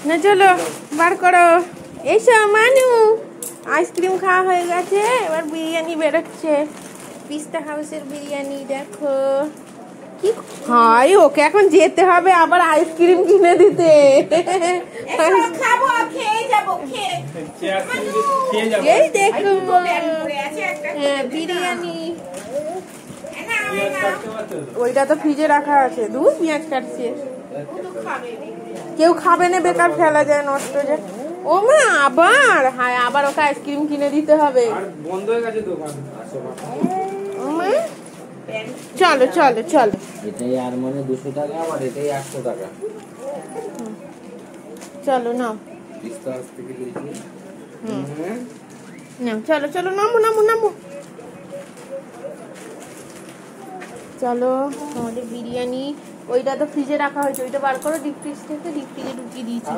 না চলো বার করো। এইসো মানু, আইসক্রিম খাওয়া হয়ে গেছে, এবার বিরিয়ানি বেরোচ্ছে। পিস্তা হাউসের বিরিয়ানি দেখো কি হয়। ওকে এখন যেতে হবে আবার আইসক্রিম কিনে দিতে। এই দেখো বিরিয়ানি, ওইটা তো ফ্রিজে রাখা আছে। দুধ পেঁয়াজ কাটছে, কেউ খাবে না, বেকার ফেলা যায়, নষ্ট যায়। ও মা আবার, হ্যাঁ আবার ওকে আইসক্রিম কিনে দিতে হবে। বন্ধ হয়ে গেছে দোকান। চলো চলো চলো, এটাই আর মানে 200 টাকা, আর এটাই 100 টাকা। চলো নাও পিস্তা হাউস থেকে নিয়েছি। নাও চলো চলো, নামো নামো নামো। চলো আমাদের বিরিয়ানি, ওইটা তো ফ্রিজে রাখা হয়েছে, ওইটা বার করো ডিপ ফ্রিজ থেকে, ডিপ ফ্রিজে ঢুকিয়ে দিয়েছি।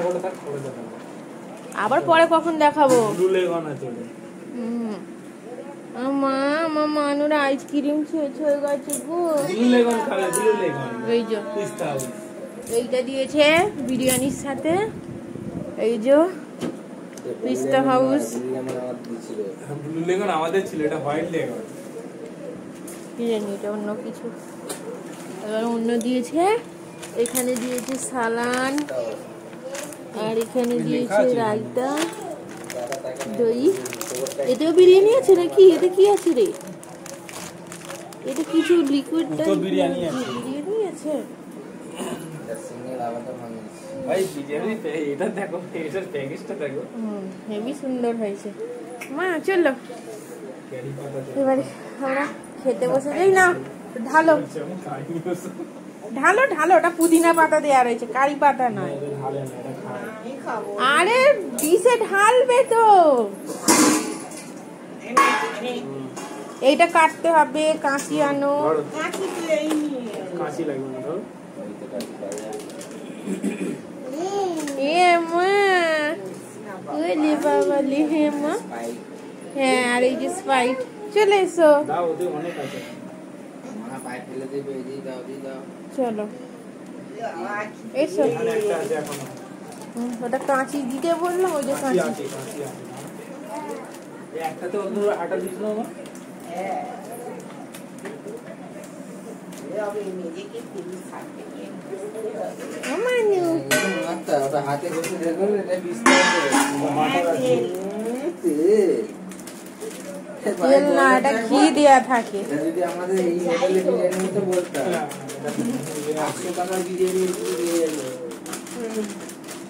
আবার পরে কখন দেখাবো। আমার মানুর আইসক্রিম শেষ হয়ে গেছে গো। এই যে এইটা দিয়েছে বিরিয়ানির সাথে, এই যে পিস্তা হাউস। ব্লু লেগন আমাদের ছিল, এটা হোয়াইট লেগন। বিরিয়ানি এটা অন্য কিছু, এবার অন্য দিয়েছে। এখানে দিয়েছে সালান, আর এখানে দিয়েছে রায়তা, দই। এটাও বিরিয়ানি আছে নাকি? এটা কি আছে রে? এটা কিছু লিকুইড বিরিয়ানি আছে। ভাই বিরিয়ানি এটা দেখো, এটার প্যাকেজটা দেখো, হেভি সুন্দর হয়েছে। মা চলো এবারে আমরা খেতে বসে যাই। না ঢালো ঢালো ঢালো, ওটা পুদিনা পাতা দেওয়া রয়েছে, কারি পাতা নয়। আরে ডিশে ঢালবে তো। এইটা কাটতে হবে, কাঁচি আনো। কাঁচি লাগবে না, ধর। এ মা ওলে বাবা লে, হে মা। হ্যাঁ আর এই যে স্প্রাইট, চলে এসো। দাও, ওতে অনেক আছে। চলো এসো। ওটা কাঁচি দিতে বললাম, ওই যে কাঁচি। একটাতে ওদের আটা দিছিল না? হাতে বসে দেখো, এটা তেল না, এটা ঘি দেয়া থাকে। যদি আমাদের এই হোটেলে বিরিয়ানি তো বলতাম 100 টাকা বিরিয়ানি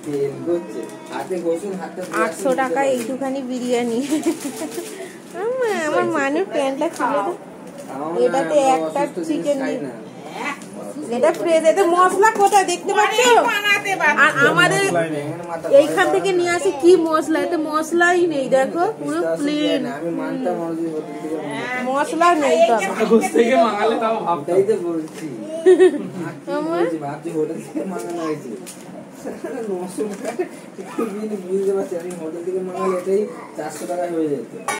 তেল হচ্ছে হাতে ঘষুন, হাতে 800 টাকা এইটুখানি বিরিয়ানি। আমার মানুষ প্যান্টটা খুলে দাও। এটাতে একটা চিকেন, এটা ফ্রেশ। এতে মশলা কোথায় দেখতে পাচ্ছ? আর আমাদের এইখান থেকে নিয়ে আসি কি মশলা, এতে মশলাই নেই, দেখো পুরো প্লেন। আমি মানতাম মশলা নেই তো। থেকে মাঙালে তাও ভাবতাই তো বলছি। ভাবছি হোটেল থেকে মাঙানো হয়েছে। বুঝতে পারছি, আমি হোটেল থেকে মাঙালে এটাই 400 টাকায় হয়ে যেত।